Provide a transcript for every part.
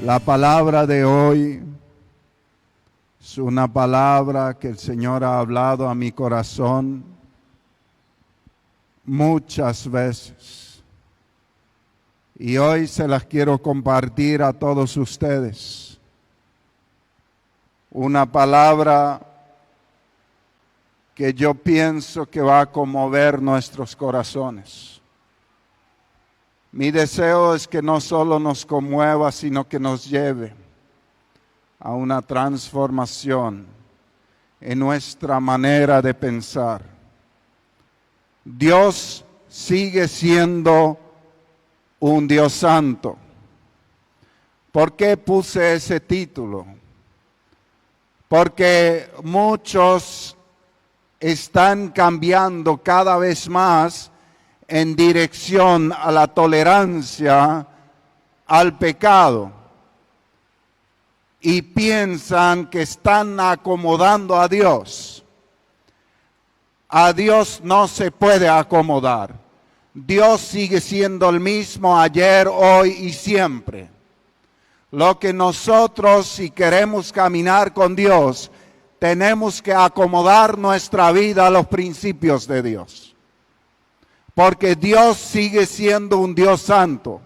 La palabra de hoy es una palabra que el Señor ha hablado a mi corazón muchas veces. Y hoy se las quiero compartir a todos ustedes. Una palabra que yo pienso que va a conmover nuestros corazones. Mi deseo es que no solo nos conmueva, sino que nos lleve a una transformación en nuestra manera de pensar. Dios sigue siendo un Dios santo. ¿Por qué puse ese título? Porque muchos están cambiando cada vez más en dirección a la tolerancia al pecado y piensan que están acomodando a Dios. A Dios no se puede acomodar. Dios sigue siendo el mismo ayer, hoy y siempre. Lo que nosotros, si queremos caminar con Dios, tenemos que acomodar nuestra vida a los principios de Dios. Porque Dios sigue siendo un Dios santo.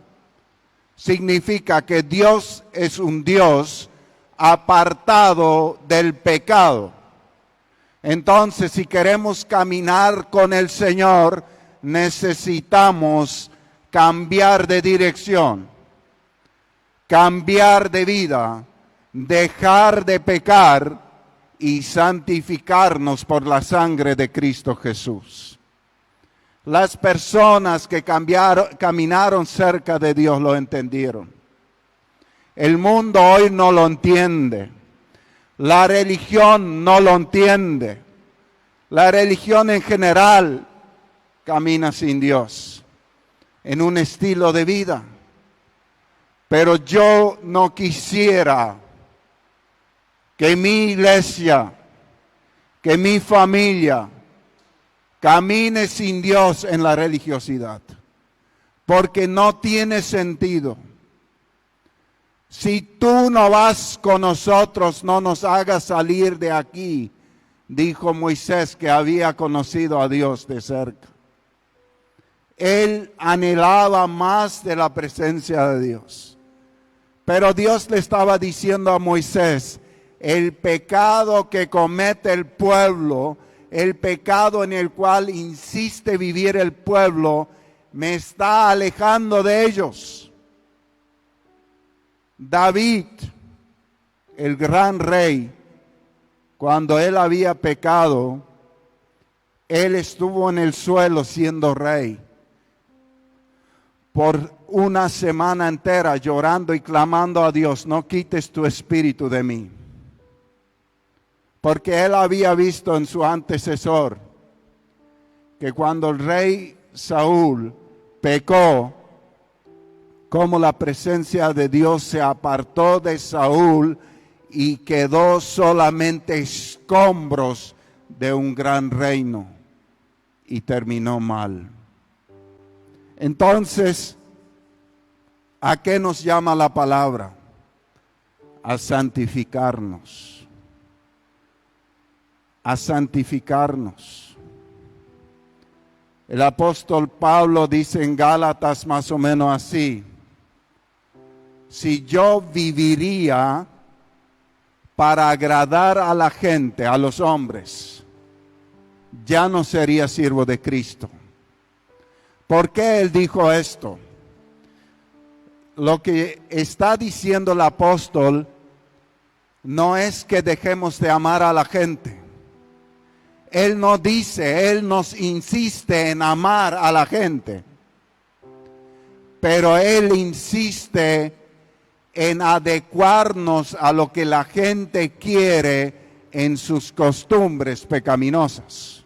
Significa que Dios es un Dios apartado del pecado. Entonces, si queremos caminar con el Señor, necesitamos cambiar de dirección, cambiar de vida, dejar de pecar y santificarnos por la sangre de Cristo Jesús. Las personas que caminaron cerca de Dios lo entendieron. El mundo hoy no lo entiende. La religión no lo entiende. La religión en general camina sin Dios, en un estilo de vida. Pero yo no quisiera que mi iglesia, que mi familia, camine sin Dios en la religiosidad, porque no tiene sentido. Si tú no vas con nosotros, no nos hagas salir de aquí, dijo Moisés, que había conocido a Dios de cerca. Él anhelaba más de la presencia de Dios. Pero Dios le estaba diciendo a Moisés, el pecado que comete el pueblo, el pecado en el cual insiste vivir el pueblo, me está alejando de ellos. David, el gran rey, cuando él había pecado, él estuvo en el suelo siendo rey por una semana entera llorando y clamando a Dios, no quites tu espíritu de mí. Porque él había visto en su antecesor que cuando el rey Saúl pecó, como la presencia de Dios se apartó de Saúl y quedó solamente escombros de un gran reino y terminó mal. Entonces, ¿a qué nos llama la palabra? A santificarnos. A santificarnos. El apóstol Pablo dice en Gálatas más o menos así: si yo viviría para agradar a la gente, a los hombres, ya no sería siervo de Cristo. ¿Por qué él dijo esto? Lo que está diciendo el apóstol no es que dejemos de amar a la gente. Él no dice, él nos insiste en amar a la gente. Pero él insiste en adecuarnos a lo que la gente quiere en sus costumbres pecaminosas.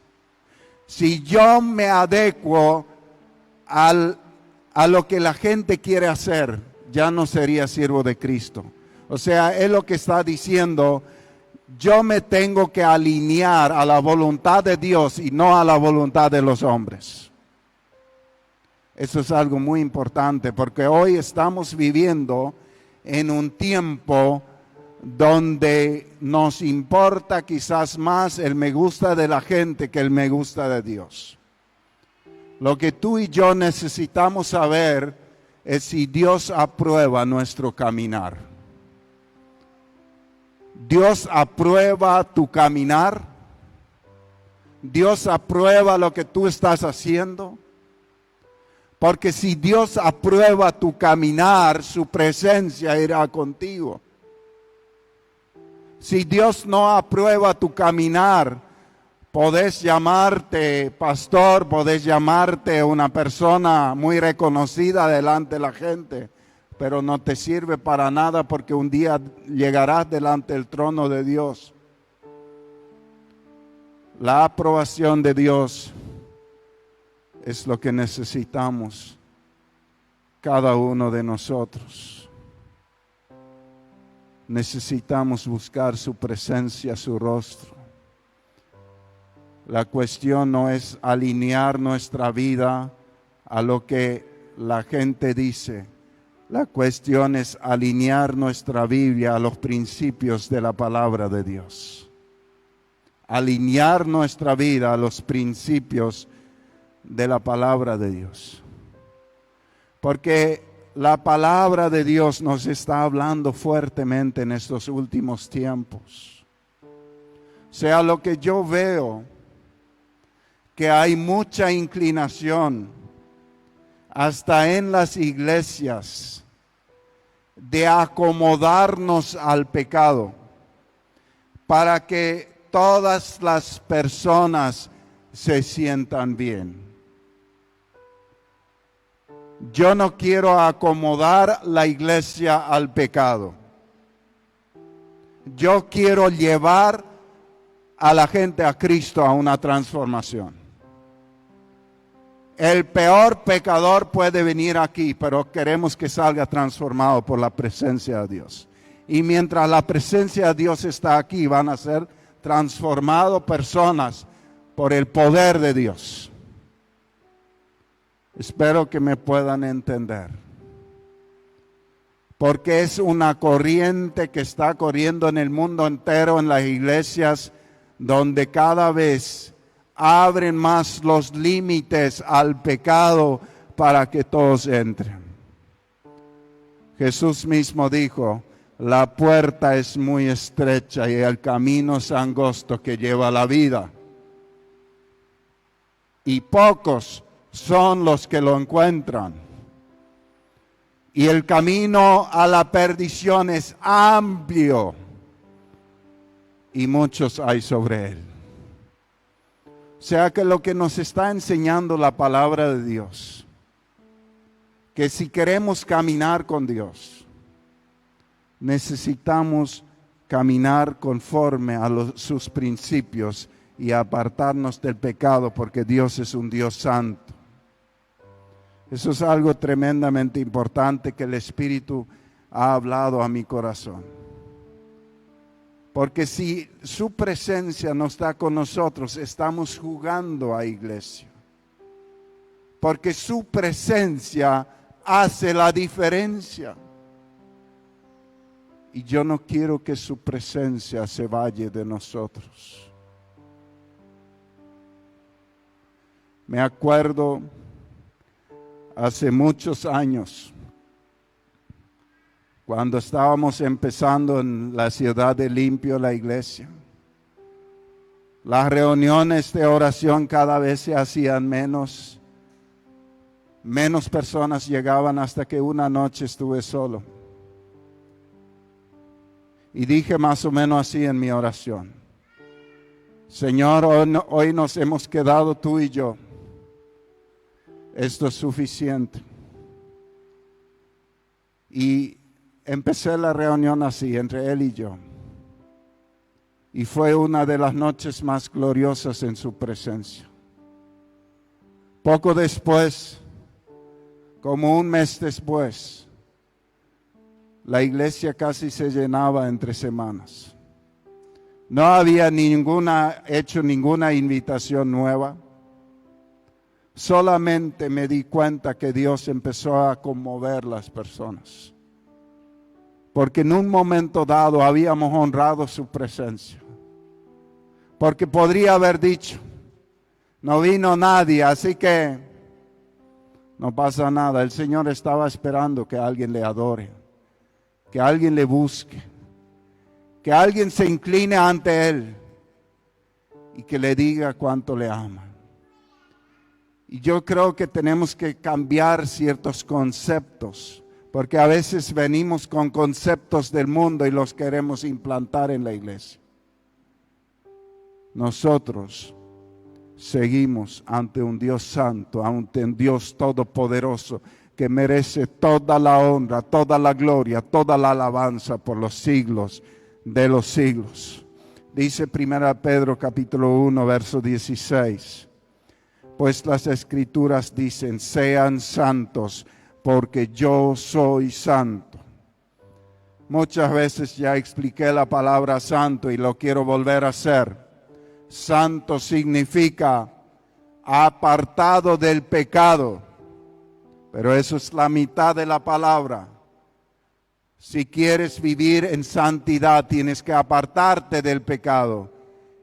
Si yo me adecuo a lo que la gente quiere hacer, ya no sería siervo de Cristo. O sea, es lo que está diciendo: yo me tengo que alinear a la voluntad de Dios y no a la voluntad de los hombres. Eso es algo muy importante, porque hoy estamos viviendo en un tiempo donde nos importa quizás más el me gusta de la gente que el me gusta de Dios. Lo que tú y yo necesitamos saber es si Dios aprueba nuestro caminar. Dios aprueba tu caminar. Dios aprueba lo que tú estás haciendo. Porque si Dios aprueba tu caminar, su presencia irá contigo. Si Dios no aprueba tu caminar, podés llamarte pastor, podés llamarte una persona muy reconocida delante de la gente, pero no te sirve para nada porque un día llegarás delante del trono de Dios. La aprobación de Dios es lo que necesitamos cada uno de nosotros. Necesitamos buscar su presencia, su rostro. La cuestión no es alinear nuestra vida a lo que la gente dice. La cuestión es alinear nuestra Biblia a los principios de la palabra de Dios. Alinear nuestra vida a los principios de la palabra de Dios. Porque la palabra de Dios nos está hablando fuertemente en estos últimos tiempos. O sea, lo que yo veo, que hay mucha inclinación, hasta en las iglesias, de acomodarnos al pecado, para que todas las personas se sientan bien. Yo no quiero acomodar la iglesia al pecado. Yo quiero llevar a la gente a Cristo a una transformación. El peor pecador puede venir aquí, pero queremos que salga transformado por la presencia de Dios. Y mientras la presencia de Dios está aquí, van a ser transformadas personas por el poder de Dios. Espero que me puedan entender. Porque es una corriente que está corriendo en el mundo entero, en las iglesias, donde cada vez abren más los límites al pecado para que todos entren. Jesús mismo dijo, la puerta es muy estrecha y el camino es angosto que lleva a la vida. Y pocos son los que lo encuentran. Y el camino a la perdición es amplio y muchos hay sobre él. O sea que lo que nos está enseñando la palabra de Dios, que si queremos caminar con Dios, necesitamos caminar conforme a sus principios y apartarnos del pecado, porque Dios es un Dios santo. Eso es algo tremendamente importante que el Espíritu ha hablado a mi corazón. Porque si su presencia no está con nosotros, estamos jugando a iglesia. Porque su presencia hace la diferencia. Y yo no quiero que su presencia se vaya de nosotros. Me acuerdo hace muchos años, cuando estábamos empezando en la ciudad de Limpio, la iglesia, las reuniones de oración cada vez se hacían menos personas llegaban hasta que una noche estuve solo. Y dije más o menos así en mi oración: Señor, hoy nos hemos quedado tú y yo. Esto es suficiente. Y empecé la reunión así, entre él y yo. Y fue una de las noches más gloriosas en su presencia. Poco después, como un mes después, la iglesia casi se llenaba entre semanas. No había hecho ninguna invitación nueva. Solamente me di cuenta que Dios empezó a conmover las personas. porque en un momento dado habíamos honrado su presencia. Porque podría haber dicho, no vino nadie, así que no pasa nada. El Señor estaba esperando que alguien le adore, que alguien le busque, que alguien se incline ante Él y que le diga cuánto le ama. Y yo creo que tenemos que cambiar ciertos conceptos, porque a veces venimos con conceptos del mundo y los queremos implantar en la iglesia. Nosotros seguimos ante un Dios santo, ante un Dios todopoderoso, que merece toda la honra, toda la gloria, toda la alabanza por los siglos de los siglos. Dice 1 Pedro capítulo 1, verso 16. Pues las escrituras dicen, sean santos, porque yo soy santo. Muchas veces ya expliqué la palabra santo y lo quiero volver a hacer. Santo significa apartado del pecado, pero eso es la mitad de la palabra. Si quieres vivir en santidad, tienes que apartarte del pecado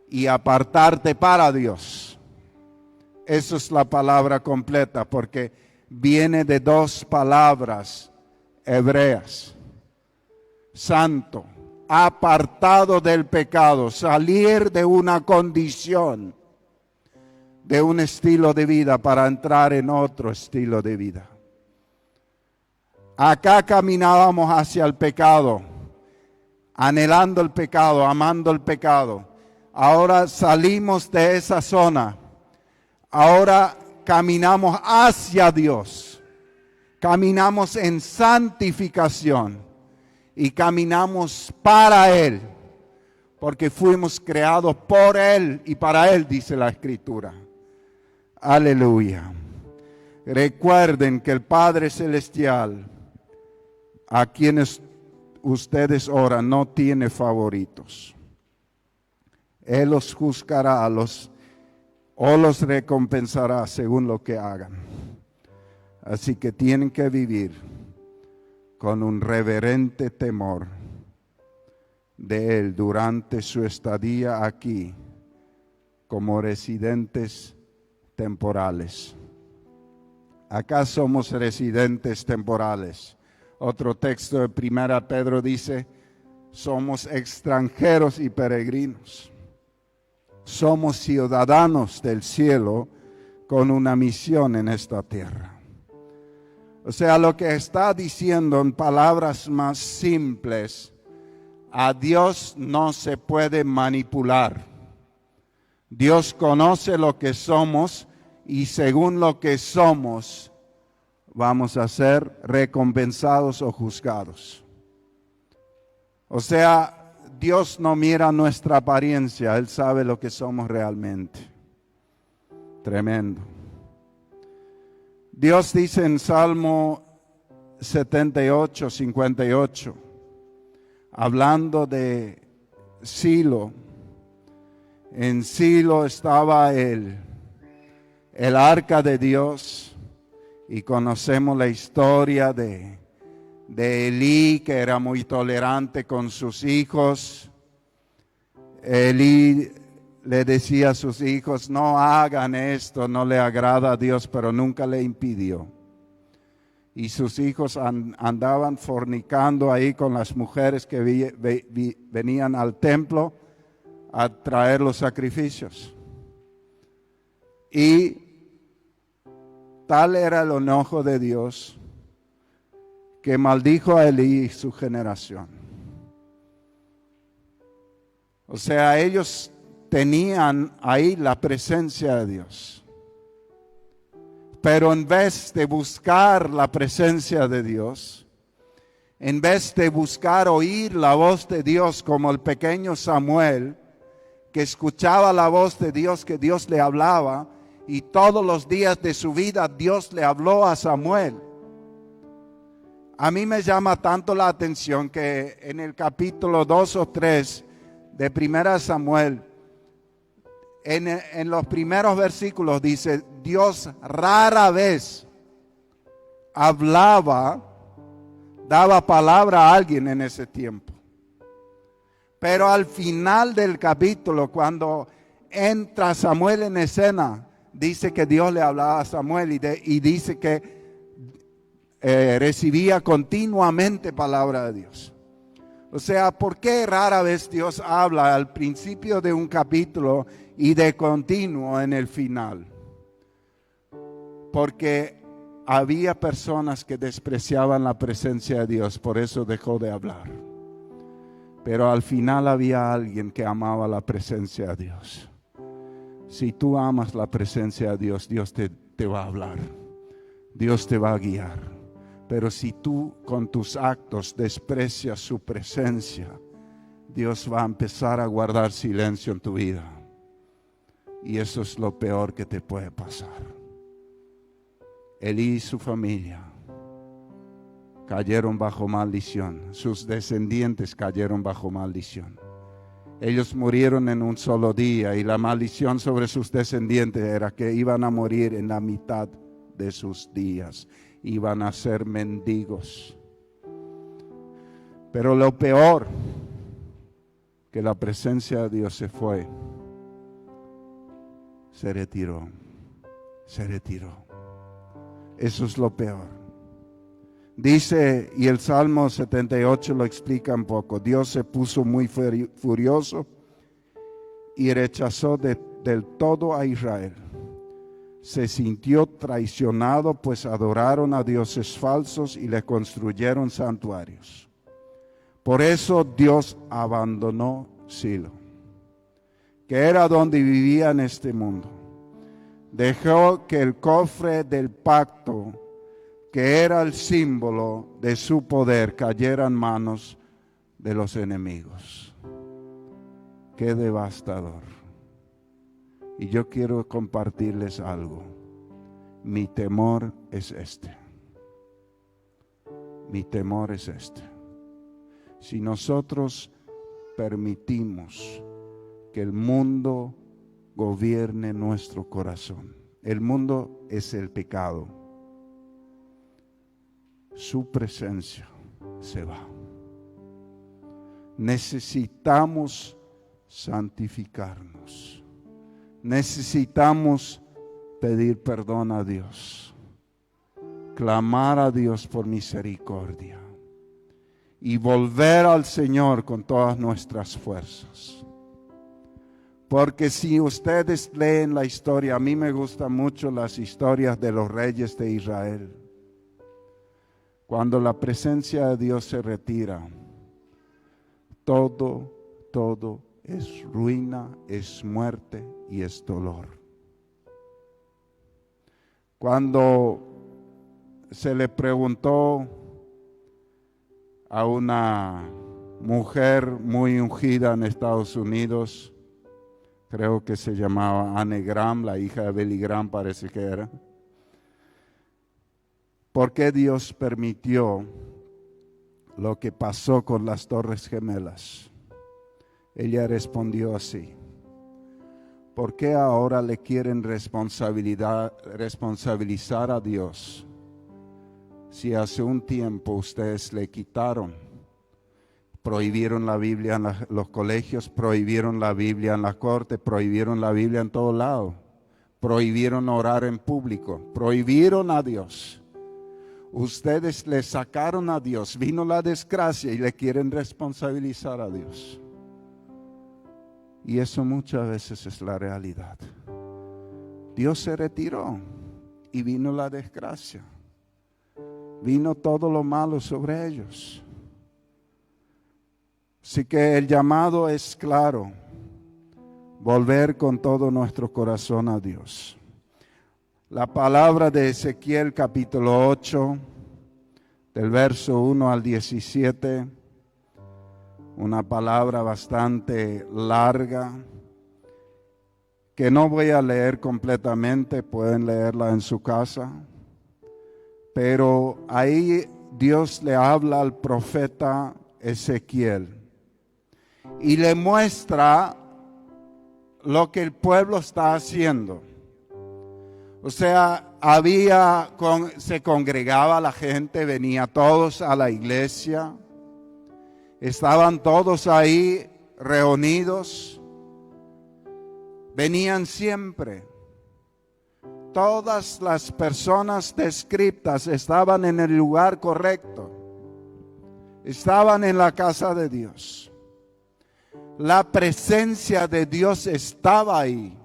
y apartarte para Dios. Esa es la palabra completa, porque viene de dos palabras hebreas. Santo, apartado del pecado, salir de una condición, de un estilo de vida para entrar en otro estilo de vida. Acá caminábamos hacia el pecado, anhelando el pecado, amando el pecado. Ahora salimos de esa zona. Ahora caminamos hacia Dios. Caminamos en santificación y caminamos para Él, porque fuimos creados por Él y para Él, dice la Escritura. Aleluya. Recuerden que el Padre Celestial, a quienes ustedes oran, no tiene favoritos. Él los juzgará o los recompensará según lo que hagan. Así que tienen que vivir con un reverente temor de Él durante su estadía aquí como residentes temporales. Acá somos residentes temporales. Otro texto de 1 Pedro dice, somos extranjeros y peregrinos. Somos ciudadanos del cielo con una misión en esta tierra. O sea, lo que está diciendo en palabras más simples, a Dios no se puede manipular. Dios conoce lo que somos y según lo que somos, vamos a ser recompensados o juzgados. O sea, Dios no mira nuestra apariencia, Él sabe lo que somos realmente. Tremendo. Dios dice en Salmo 78, 58, hablando de Silo. En Silo estaba el arca de Dios, y conocemos la historia de Elí, que era muy tolerante con sus hijos. Elí le decía a sus hijos, no hagan esto, no le agrada a Dios, pero nunca le impidió. Y sus hijos andaban fornicando ahí con las mujeres que venían al templo a traer los sacrificios. Y tal era el enojo de Dios que maldijo a Elí y su generación. O sea, ellos tenían ahí la presencia de Dios. Pero en vez de buscar la presencia de Dios, en vez de buscar oír la voz de Dios como el pequeño Samuel, que escuchaba la voz de Dios, que Dios le hablaba, y todos los días de su vida Dios le habló a Samuel. A mí me llama tanto la atención que en el capítulo 2 o 3 de 1 Samuel, en los primeros versículos dice, Dios rara vez hablaba daba palabra a alguien en ese tiempo. Pero al final del capítulo, cuando entra Samuel en escena, dice que Dios le hablaba a Samuel y dice que recibía continuamente palabra de Dios. O sea, ¿por qué rara vez Dios habla al principio de un capítulo y de continuo en el final? Porque había personas que despreciaban la presencia de Dios, por eso dejó de hablar. Pero al final había alguien que amaba la presencia de Dios. Si tú amas la presencia de Dios, Dios te va a hablar. Dios te va a guiar. Pero si tú con tus actos desprecias su presencia, Dios va a empezar a guardar silencio en tu vida. Y eso es lo peor que te puede pasar. Elí y su familia cayeron bajo maldición. Sus descendientes cayeron bajo maldición. Ellos murieron en un solo día y la maldición sobre sus descendientes era que iban a morir en la mitad de sus días. Iban a ser mendigos. Pero lo peor, que la presencia de Dios se fue. Se retiró. Eso es lo peor. Dice, y el Salmo 78 lo explica un poco, Dios se puso muy furioso y rechazó del todo a Israel. Se sintió traicionado, pues adoraron a dioses falsos y le construyeron santuarios. Por eso Dios abandonó Silo, que era donde vivía en este mundo. Dejó que el cofre del pacto, que era el símbolo de su poder, cayera en manos de los enemigos. Qué devastador. Y yo quiero compartirles algo. Mi temor es este. Mi temor es este. Si nosotros permitimos que el mundo gobierne nuestro corazón, el mundo es el pecado, su presencia se va. Necesitamos santificarnos. Necesitamos pedir perdón a Dios, clamar a Dios por misericordia y volver al Señor con todas nuestras fuerzas. Porque si ustedes leen la historia, a mí me gustan mucho las historias de los reyes de Israel. Cuando la presencia de Dios se retira, todo es ruina, es muerte y es dolor. Cuando se le preguntó a una mujer muy ungida en Estados Unidos, creo que se llamaba Anne Graham, la hija de Billy Graham parece que era, ¿por qué Dios permitió lo que pasó con las Torres Gemelas? Ella respondió así: ¿por qué ahora le quieren responsabilizar a Dios si hace un tiempo ustedes le quitaron? Prohibieron la Biblia en los colegios, prohibieron la Biblia en la corte, prohibieron la Biblia en todo lado, prohibieron orar en público, prohibieron a Dios. Ustedes le sacaron a Dios, vino la desgracia y le quieren responsabilizar a Dios. Y eso muchas veces es la realidad. Dios se retiró y vino la desgracia. Vino todo lo malo sobre ellos. Así que el llamado es claro: volver con todo nuestro corazón a Dios. La palabra de Ezequiel capítulo 8, del verso 1 al 17, una palabra bastante larga, que no voy a leer completamente, pueden leerla en su casa, pero ahí Dios le habla al profeta Ezequiel y le muestra lo que el pueblo está haciendo. O sea, se congregaba la gente, venía todos a la iglesia, estaban todos ahí reunidos, venían siempre. Todas las personas descritas estaban en el lugar correcto, estaban en la casa de Dios. La presencia de Dios estaba ahí.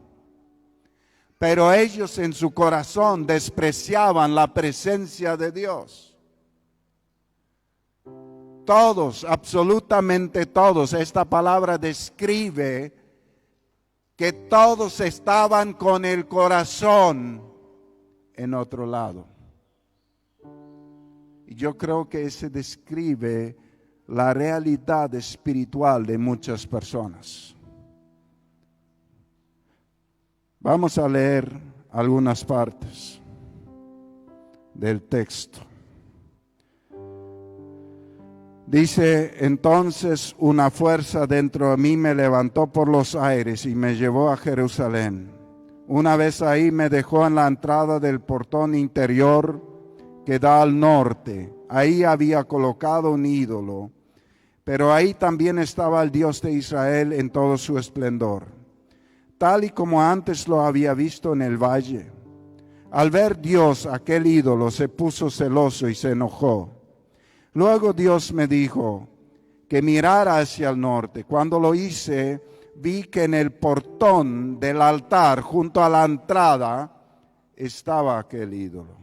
Pero ellos en su corazón despreciaban la presencia de Dios. Todos, absolutamente todos, esta palabra describe que todos estaban con el corazón en otro lado. Y yo creo que ese describe la realidad espiritual de muchas personas. Vamos a leer algunas partes del texto. Dice: entonces una fuerza dentro de mí me levantó por los aires y me llevó a Jerusalén. Una vez ahí me dejó en la entrada del portón interior que da al norte. Ahí había colocado un ídolo, pero ahí también estaba el Dios de Israel en todo su esplendor, tal y como antes lo había visto en el valle. Al ver Dios aquel ídolo, se puso celoso y se enojó. Luego Dios me dijo que mirara hacia el norte. Cuando lo hice, vi que en el portón del altar, junto a la entrada, estaba aquel ídolo.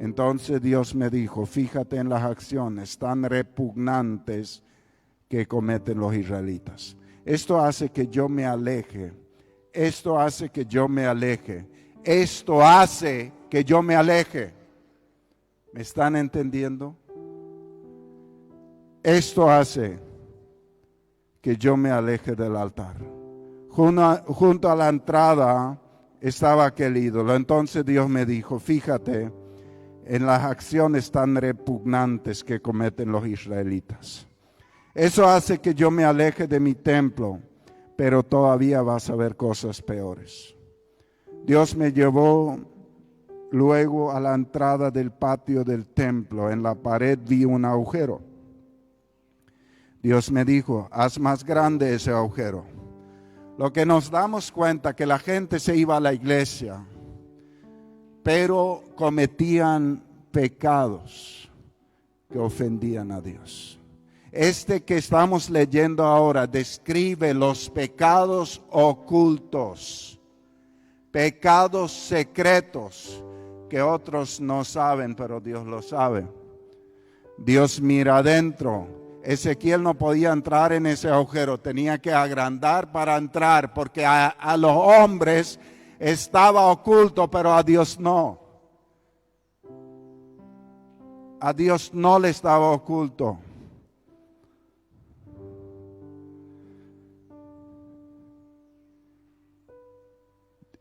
Entonces Dios me dijo: fíjate en las acciones tan repugnantes que cometen los israelitas. Esto hace que yo me aleje. Esto hace que yo me aleje. Esto hace que yo me aleje. ¿Me están entendiendo? Esto hace que yo me aleje del altar. Junto a la entrada estaba aquel ídolo. Entonces Dios me dijo: fíjate en las acciones tan repugnantes que cometen los israelitas. Eso hace que yo me aleje de mi templo. Pero todavía vas a ver cosas peores. Dios me llevó luego a la entrada del patio del templo. En la pared vi un agujero. Dios me dijo: haz más grande ese agujero. Lo que nos damos cuenta que la gente se iba a la iglesia, pero cometían pecados que ofendían a Dios. Este que estamos leyendo ahora describe los pecados ocultos, pecados secretos que otros no saben, pero Dios lo sabe. Dios mira adentro. Ezequiel no podía entrar en ese agujero, tenía que agrandar para entrar, porque a los hombres estaba oculto, pero a Dios no. A Dios no le estaba oculto.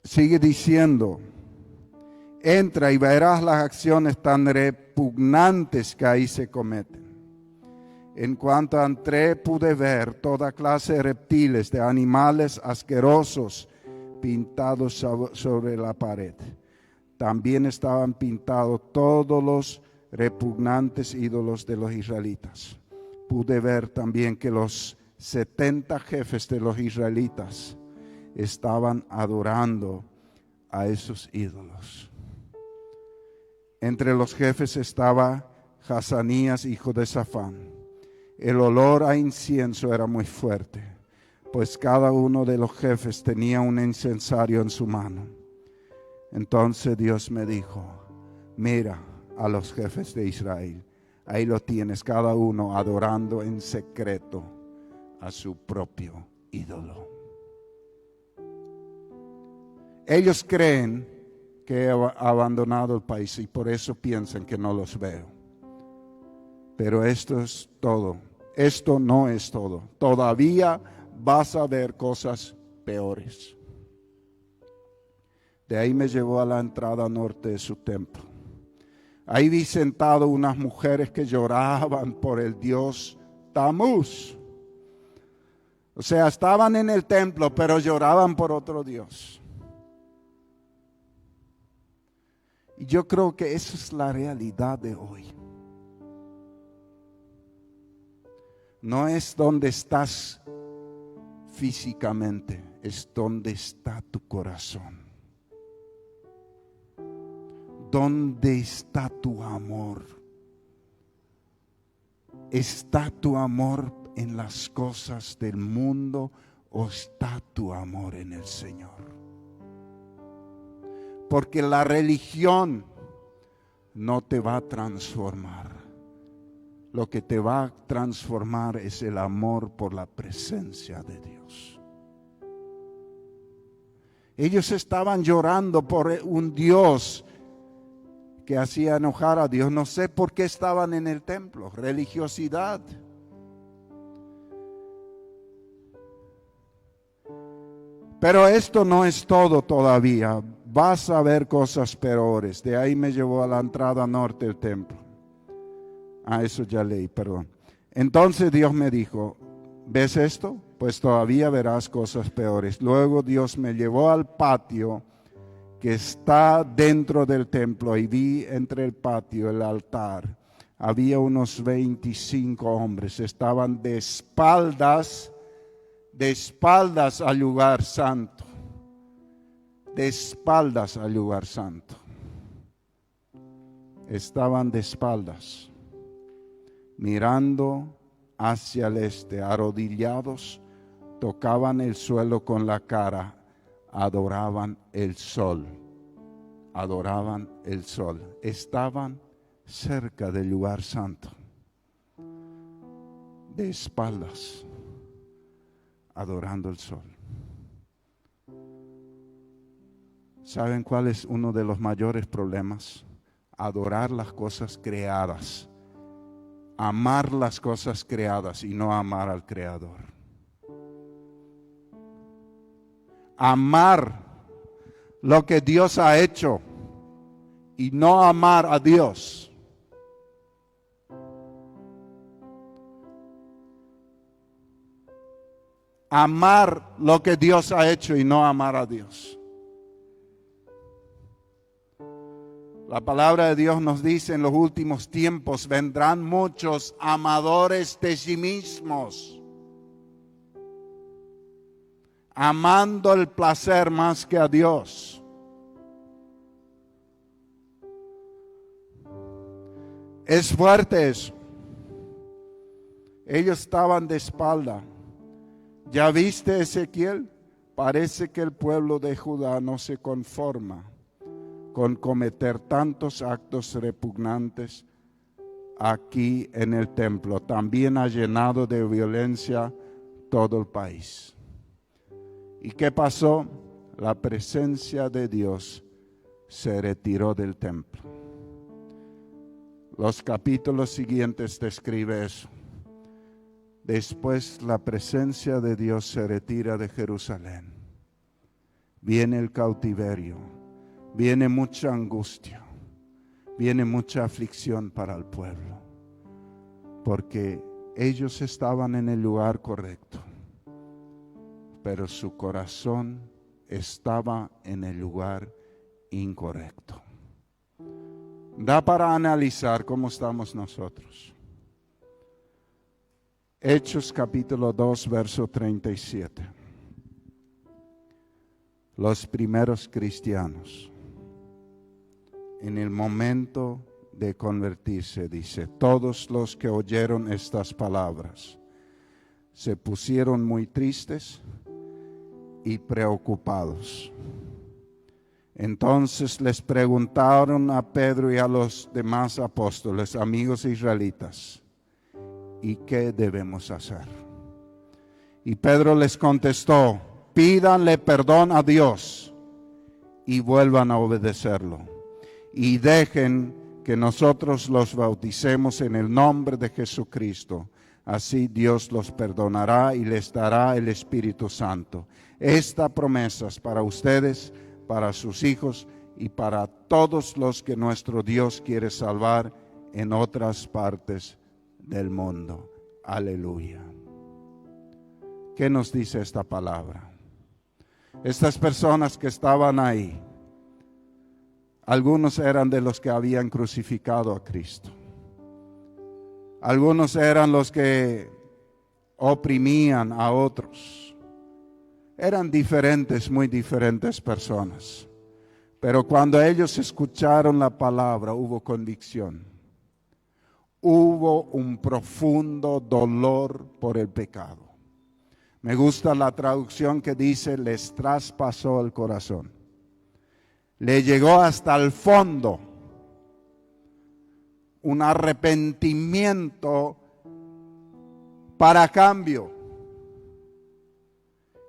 Sigue diciendo: entra y verás las acciones tan repugnantes que ahí se cometen. En cuanto entré, pude ver toda clase de reptiles, de animales asquerosos pintados sobre la pared. También estaban pintados todos los repugnantes ídolos de los israelitas. Pude ver también que los 70 jefes de los israelitas estaban adorando a esos ídolos. Entre los jefes estaba Hazanías, hijo de Safán. El olor a incienso era muy fuerte, pues cada uno de los jefes tenía un incensario en su mano. Entonces Dios me dijo: mira a los jefes de Israel. Ahí lo tienes, cada uno adorando en secreto a su propio ídolo. Ellos creen que he abandonado el país y por eso piensan que no los veo. Pero esto es todo. Esto no es todo. Todavía vas a ver cosas peores. De ahí me llevó a la entrada norte de su templo. Ahí vi sentado unas mujeres que lloraban por el dios Tamuz. O sea, estaban en el templo, pero lloraban por otro dios. Y yo creo que esa es la realidad de hoy. No es donde estás físicamente, es donde está tu corazón. ¿Dónde está tu amor? ¿Está tu amor en las cosas del mundo o está tu amor en el Señor? Porque la religión no te va a transformar. Lo que te va a transformar es el amor por la presencia de Dios. Ellos estaban llorando por un Dios que hacía enojar a Dios. No sé por qué estaban en el templo. Religiosidad. Pero esto no es todo todavía. Vas a ver cosas peores. De ahí me llevó a la entrada norte del templo. Eso ya leí, perdón. Entonces Dios me dijo, ¿ves esto? Pues todavía verás cosas peores. Luego Dios me llevó al patio que está dentro del templo y vi entre el patio el altar. Había unos 25 hombres, estaban de espaldas al lugar santo. De espaldas al lugar santo. Estaban de espaldas, mirando hacia el este, arrodillados, tocaban el suelo con la cara, adoraban el sol. Adoraban el sol. Estaban cerca del lugar santo, de espaldas, adorando el sol. ¿Saben cuál es uno de los mayores problemas? Adorar las cosas creadas, amar las cosas creadas y no amar al Creador. Amar lo que Dios ha hecho y no amar a Dios. Amar lo que Dios ha hecho y no amar a Dios. La palabra de Dios nos dice: en los últimos tiempos vendrán muchos amadores de sí mismos, amando el placer más que a Dios. Es fuerte eso. Ellos estaban de espalda. ¿Ya viste, Ezequiel? Parece que el pueblo de Judá no se conforma con cometer tantos actos repugnantes aquí en el templo. También ha llenado de violencia todo el país. ¿Y qué pasó? La presencia de Dios se retiró del templo. Los capítulos siguientes describe eso. Después la presencia de Dios se retira de Jerusalén. Viene el cautiverio, viene mucha angustia, viene mucha aflicción para el pueblo, porque ellos estaban en el lugar correcto, pero su corazón estaba en el lugar incorrecto. Da para analizar cómo estamos nosotros. Hechos capítulo 2, verso 37. Los primeros cristianos, en el momento de convertirse, dice: todos los que oyeron estas palabras se pusieron muy tristes y preocupados. Entonces les preguntaron a Pedro y a los demás apóstoles, amigos israelitas, ¿y qué debemos hacer? Y Pedro les contestó: pídanle perdón a Dios y vuelvan a obedecerlo. Y dejen que nosotros los bauticemos en el nombre de Jesucristo. Así Dios los perdonará y les dará el Espíritu Santo. Esta promesa es para ustedes, para sus hijos y para todos los que nuestro Dios quiere salvar en otras partes del mundo. Aleluya. ¿Qué nos dice esta palabra? Estas personas que estaban ahí, algunos eran de los que habían crucificado a Cristo. Algunos eran los que oprimían a otros. Eran diferentes, muy diferentes personas. Pero cuando ellos escucharon la palabra, hubo convicción. Hubo un profundo dolor por el pecado. Me gusta la traducción que dice, les traspasó el corazón. Le llegó hasta el fondo. Un arrepentimiento para cambio.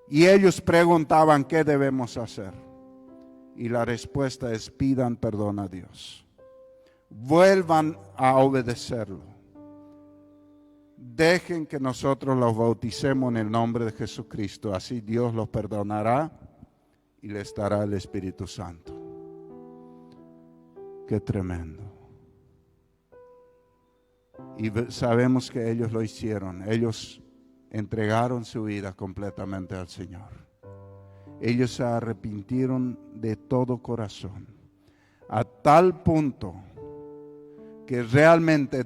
Y ellos preguntaban, ¿qué debemos hacer? Y la respuesta es, pidan perdón a Dios. Vuelvan a obedecerlo. Dejen que nosotros los bauticemos en el nombre de Jesucristo. Así Dios los perdonará y les dará el Espíritu Santo. Qué tremendo. Y sabemos que ellos lo hicieron. Ellos entregaron su vida completamente al Señor. Ellos se arrepintieron de todo corazón. A tal punto que realmente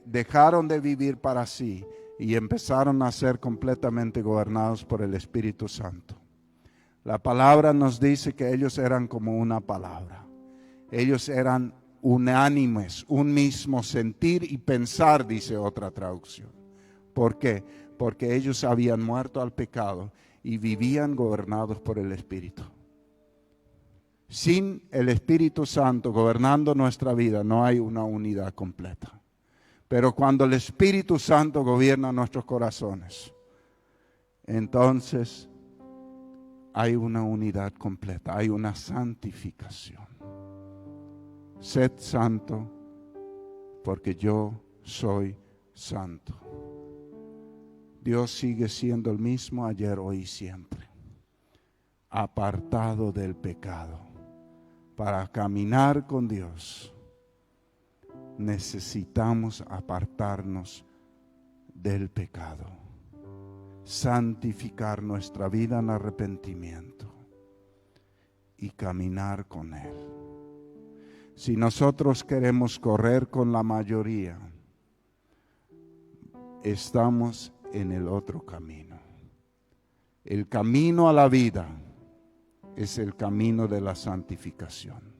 dejaron de vivir para sí y empezaron a ser completamente gobernados por el Espíritu Santo. La palabra nos dice que ellos eran como una palabra. Ellos eran unánimes, un mismo sentir y pensar, dice otra traducción. ¿Por qué? Porque ellos habían muerto al pecado y vivían gobernados por el Espíritu. Sin el Espíritu Santo gobernando nuestra vida no hay una unidad completa. Pero cuando el Espíritu Santo gobierna nuestros corazones, entonces hay una unidad completa, hay una santificación. Sed santo porque yo soy santo. Dios sigue siendo el mismo ayer, hoy y siempre. Apartado del pecado. Para caminar con Dios, necesitamos apartarnos del pecado. Santificar nuestra vida en arrepentimiento y caminar con Él. Si nosotros queremos correr con la mayoría, estamos en el otro camino. El camino a la vida es el camino de la santificación.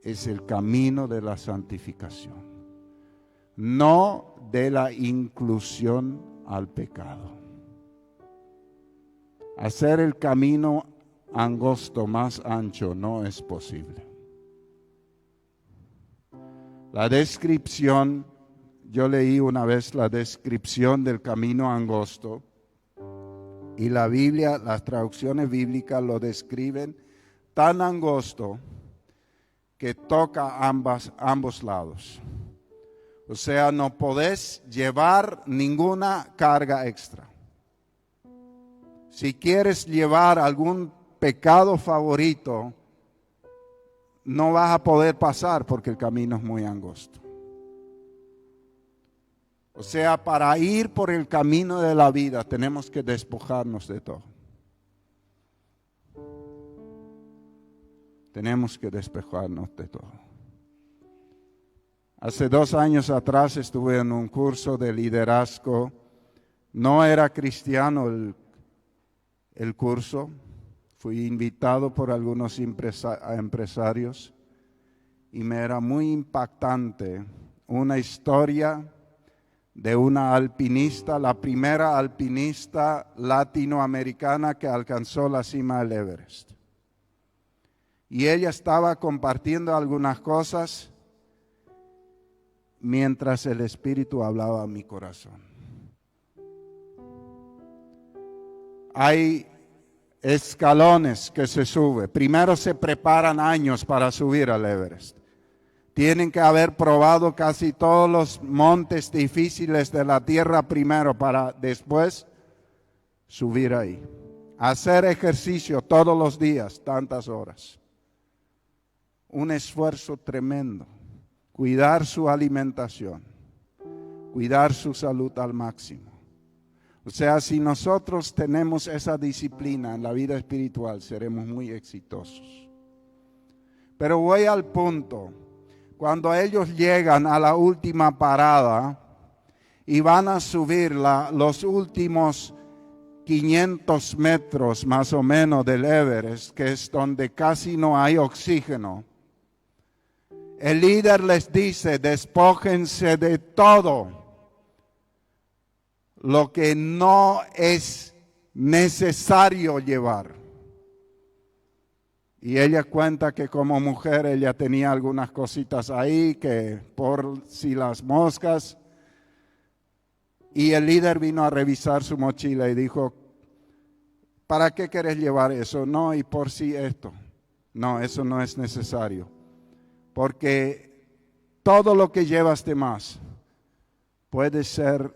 Es el camino de la santificación. No de la inclusión al pecado. Hacer el camino angosto más ancho no es posible. La descripción, yo leí una vez la descripción del camino angosto. Y la Biblia, las traducciones bíblicas lo describen tan angosto que toca ambos lados. O sea, no podés llevar ninguna carga extra. Si quieres llevar algún pecado favorito, no vas a poder pasar porque el camino es muy angosto. O sea, para ir por el camino de la vida tenemos que despojarnos de todo. Tenemos que despojarnos de todo. Hace 2 años atrás estuve en un curso de liderazgo. No era cristiano el curso. Fui invitado por algunos empresarios y me era muy impactante una historia de una alpinista, la primera alpinista latinoamericana que alcanzó la cima del Everest. Y ella estaba compartiendo algunas cosas mientras el Espíritu hablaba a mi corazón. Hay escalones que se sube. Primero se preparan años para subir al Everest. Tienen que haber probado casi todos los montes difíciles de la tierra primero para después subir ahí. Hacer ejercicio todos los días, tantas horas. Un esfuerzo tremendo. Cuidar su alimentación. Cuidar su salud al máximo. O sea, si nosotros tenemos esa disciplina en la vida espiritual, seremos muy exitosos. Pero voy al punto. Cuando ellos llegan a la última parada y van a subir los últimos 500 metros más o menos del Everest, que es donde casi no hay oxígeno, el líder les dice: despójense de todo lo que no es necesario llevar. Y ella cuenta que como mujer ella tenía algunas cositas ahí que por si las moscas. Y el líder vino a revisar su mochila y dijo: ¿para qué querés llevar eso? No, y por si esto. No, eso no es necesario. Porque todo lo que llevas de más puede ser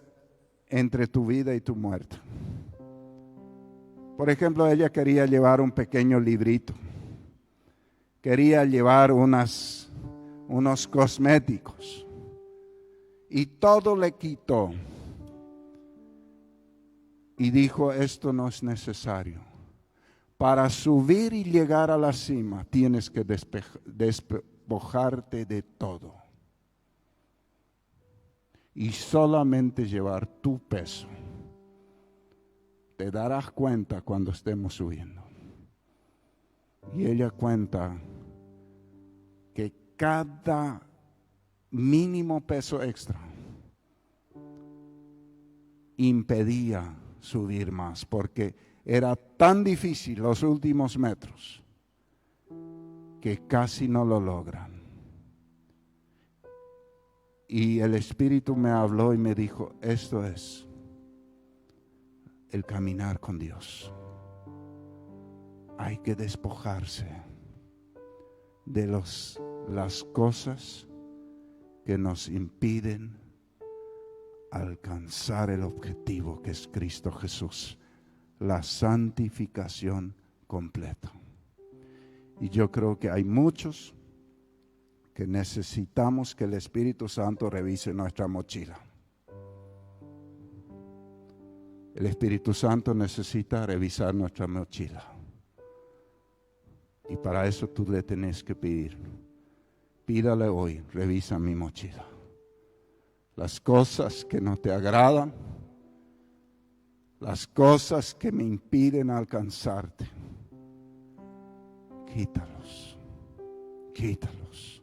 entre tu vida y tu muerte. Por ejemplo, ella quería llevar un pequeño librito. Quería llevar unos cosméticos. Y todo le quitó. Y dijo: esto no es necesario. Para subir y llegar a la cima tienes que despojarte de todo. Y solamente llevar tu peso. Te darás cuenta cuando estemos subiendo. Y ella cuenta que cada mínimo peso extra impedía subir más, porque era tan difícil los últimos metros que casi no lo logran. Y el Espíritu me habló y me dijo: esto es el caminar con Dios. Hay que despojarse de las cosas que nos impiden alcanzar el objetivo, que es Cristo Jesús, la santificación completa. Y yo creo que hay muchos que necesitamos que el Espíritu Santo revise nuestra mochila. El Espíritu Santo necesita revisar nuestra mochila. Y para eso tú le tenés que pedir. Pídale hoy: revisa mi mochila. Las cosas que no te agradan, las cosas que me impiden alcanzarte, quítalos, quítalos,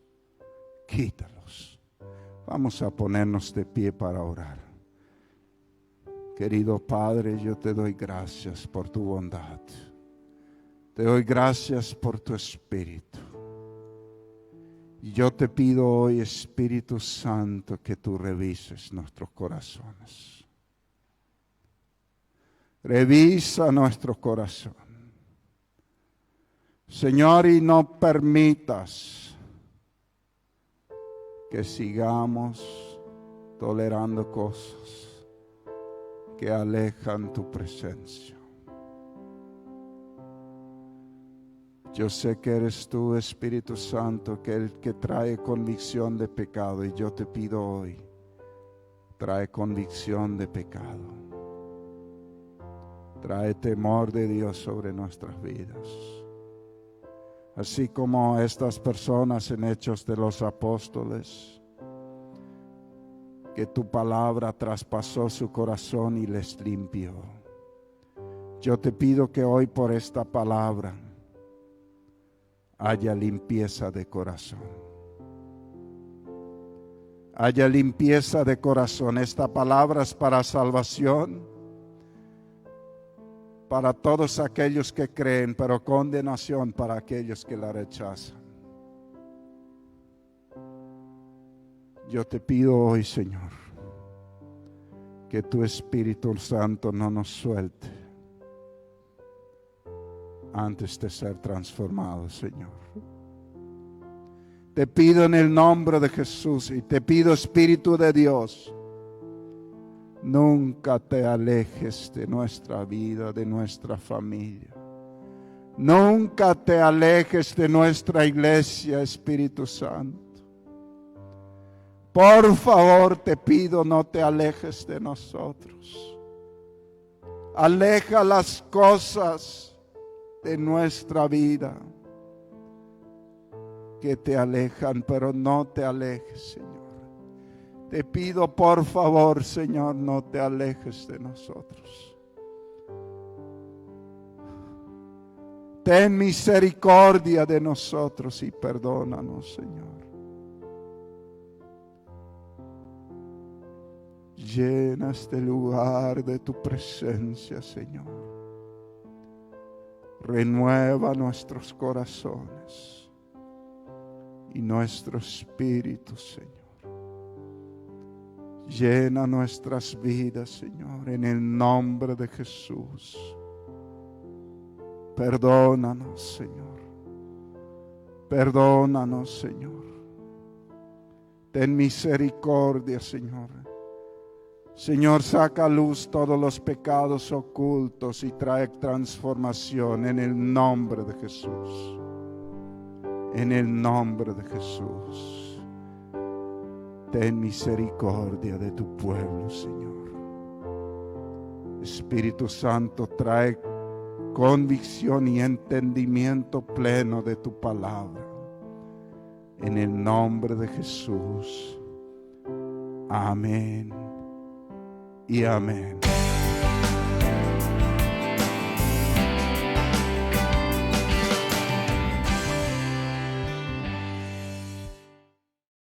quítalos. Vamos a ponernos de pie para orar. Querido Padre, yo te doy gracias por tu bondad. Te doy gracias por tu Espíritu. Y yo te pido hoy, Espíritu Santo, que tú revises nuestros corazones. Revisa nuestro corazón, Señor, y no permitas que sigamos tolerando cosas que alejan tu presencia. Yo sé que eres tú, Espíritu Santo, que el que trae convicción de pecado, y yo te pido hoy: trae convicción de pecado. Trae temor de Dios sobre nuestras vidas. Así como estas personas en Hechos de los Apóstoles, que tu palabra traspasó su corazón y les limpió. Yo te pido que hoy por esta palabra haya limpieza de corazón. Haya limpieza de corazón. Esta palabra es para salvación, para todos aquellos que creen, pero condenación para aquellos que la rechazan. Yo te pido hoy, Señor, que tu Espíritu Santo no nos suelte antes de ser transformado, Señor. Te pido en el nombre de Jesús, y te pido, Espíritu de Dios, nunca te alejes de nuestra vida, de nuestra familia. Nunca te alejes de nuestra iglesia, Espíritu Santo. Por favor, te pido, no te alejes de nosotros. Aleja las cosas de nuestra vida que te alejan, pero no te alejes, Señor. Te pido por favor, Señor, no te alejes de nosotros. Ten misericordia de nosotros y perdónanos, Señor. Llena este lugar de tu presencia, Señor. Renueva nuestros corazones y nuestro espíritu, Señor. Llena nuestras vidas, Señor, en el nombre de Jesús. Perdónanos, Señor. Perdónanos, Señor. Ten misericordia, Señor. Señor, saca a luz todos los pecados ocultos y trae transformación en el nombre de Jesús. En el nombre de Jesús. Ten misericordia de tu pueblo, Señor. Espíritu Santo, trae convicción y entendimiento pleno de tu palabra. En el nombre de Jesús. Amén y amén.